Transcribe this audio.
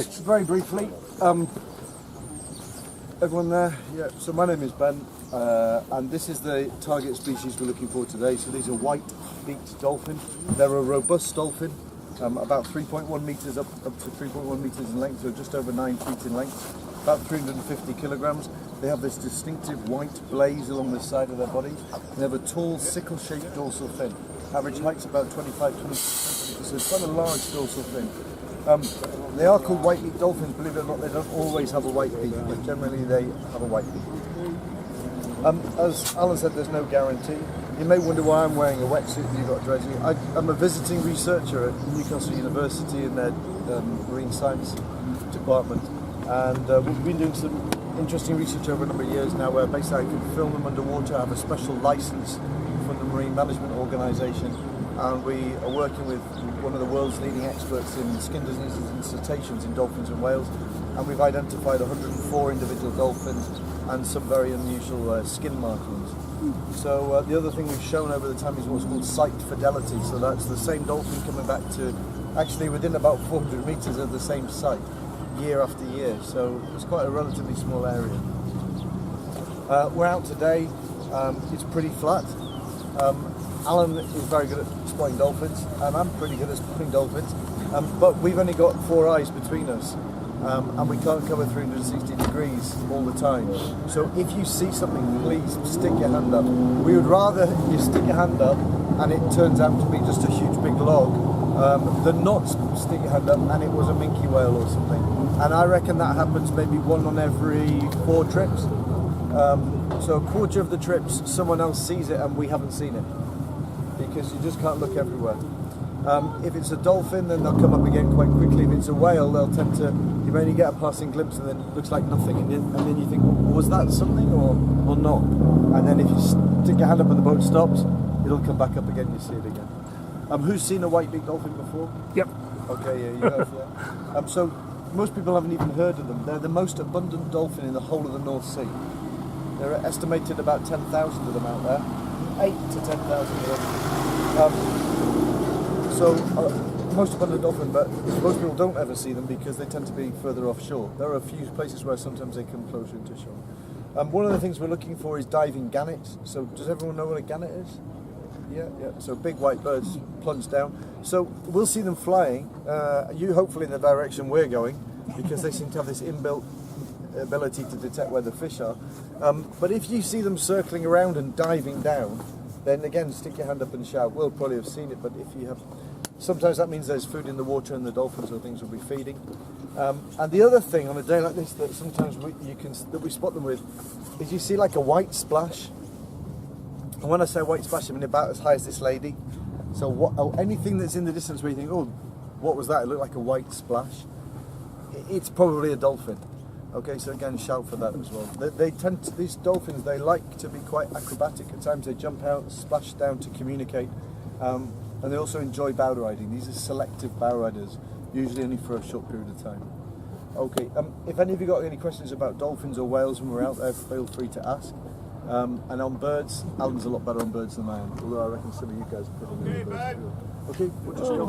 Just very briefly, everyone there? Yeah, so my name is Ben, and this is the target species we're looking for today. So these are white-beaked dolphin. They're a robust dolphin, about 3.1 metres up to 3.1 metres in length, so just over 9 feet in length, about 350 kilograms. They have this distinctive white blaze along the side of their body. They have a tall, sickle-shaped dorsal fin. Average height's about 25-26 centimetres, so it's quite a large dorsal fin. They are called white-beaked dolphins. Believe it or not, they don't always have a white beak, but generally they have a white beak. As Alan said, there's no guarantee. You may wonder why I'm wearing a wetsuit and you've got a dredging. I'm a visiting researcher at Newcastle University in their marine science department, and we've been doing some interesting research over a number of years now where basically I can film them underwater. I have a special license from the Marine Management Organisation, and we are working with one of the world's leading experts in skin diseases and cetaceans in dolphins and whales, and we've identified 104 individual dolphins and some very unusual skin markings. So the other thing we've shown over the time is what's called site fidelity, so that's the same dolphin coming back to actually within about 400 metres of the same site year after year, so it's quite a relatively small area. We're out today, it's pretty flat. Alan is very good at spotting dolphins, and I'm pretty good at spotting dolphins, but we've only got 4 eyes between us, and we can't cover 360 degrees all the time. So if you see something, please stick your hand up. We would rather you stick your hand up and it turns out to be just a huge big log than not stick your hand up and it was a minke whale or something. And I reckon that happens maybe 1 on every 4 trips. So a quarter of the trips someone else sees it and we haven't seen it, because you just can't look everywhere. If it's a dolphin, then they'll come up again quite quickly. If it's a whale, they'll tend to, you may only get a passing glimpse and then it looks like nothing, and then you think, well, was that something or not? And then if you stick your hand up and the boat stops, it'll come back up again, you see it again. Who's seen a white-beaked dolphin before? Yep. Okay, yeah, you have, yeah. So most people haven't even heard of them. They're the most abundant dolphin in the whole of the North Sea. There are estimated about 10,000 of them out there, 8 to 10,000 of them. Most abundant dolphin, but most people don't ever see them because they tend to be further offshore. There are a few places where sometimes they come closer into shore. One of the things we're looking for is diving gannets. So does everyone know what a gannet is? Yeah. So big white birds plunge down. So we'll see them flying, you hopefully in the direction we're going, because they seem to have this inbuilt ability to detect where the fish are. But if you see them circling around and diving down, then again stick your hand up and shout. We'll probably have seen it, but if you have, sometimes that means there's food in the water and the dolphins or things will be feeding. And the other thing on a day like this that sometimes we spot them with is you see like a white splash. And when I say white splash, I mean about as high as this lady. So anything that's in the distance where you think, oh, what was that? It looked like a white splash. It's probably a dolphin. Okay, so again, shout for that as well. These dolphins, they like to be quite acrobatic. At times they jump out, splash down to communicate, and they also enjoy bow riding. These are selective bow riders, usually only for a short period of time. Okay, if any of you got any questions about dolphins or whales when we're out there, feel free to ask. And on birds, Alan's a lot better on birds than I am, although I reckon some of you guys are pretty good on birds too. Okay, we'll just go.